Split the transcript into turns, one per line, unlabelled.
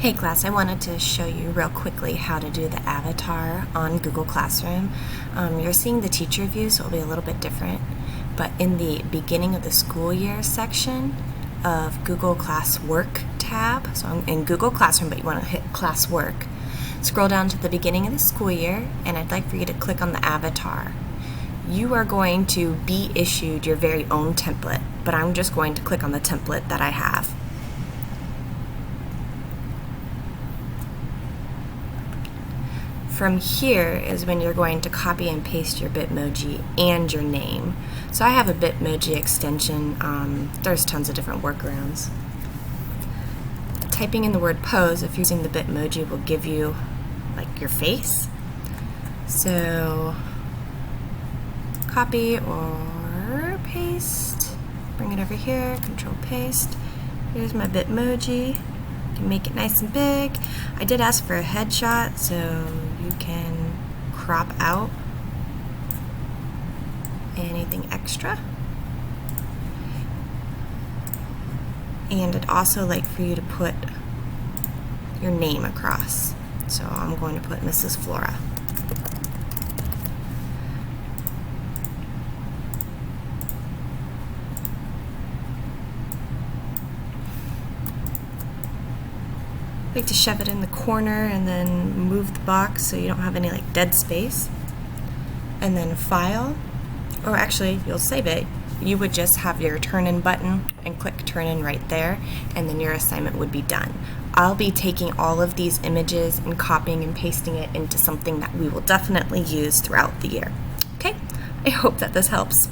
Hey class, I wanted to show you real quickly how to do the avatar on Google Classroom. You're seeing the teacher view, so it'll be a little bit different. But in the beginning of the school year section of Google Classwork tab, so I'm in Google Classroom, but you want to hit Classwork. Scroll down to the beginning of the school year, and I'd like for you to click on the avatar. You are going to be issued your very own template, but I'm just going to click on the template that I have. From here is when you're going to copy and paste your Bitmoji and your name. So I have a Bitmoji extension. There's tons of different workarounds. Typing in the word pose, if you're using the Bitmoji, will give you like your face. So copy or paste, bring it over here, control paste. Here's my Bitmoji. Make it nice and big. I did ask for a headshot, so you can crop out anything extra. And I'd also like for you to put your name across. So I'm going to put Mrs. Flora. I like to shove it in the corner and then move the box so you don't have any like dead space. And then file, or actually you'll save it. You would just have your turn in button and click turn in right there, and then your assignment would be done. I'll be taking all of these images and copying and pasting it into something that we will definitely use throughout the year. Okay, I hope that this helps.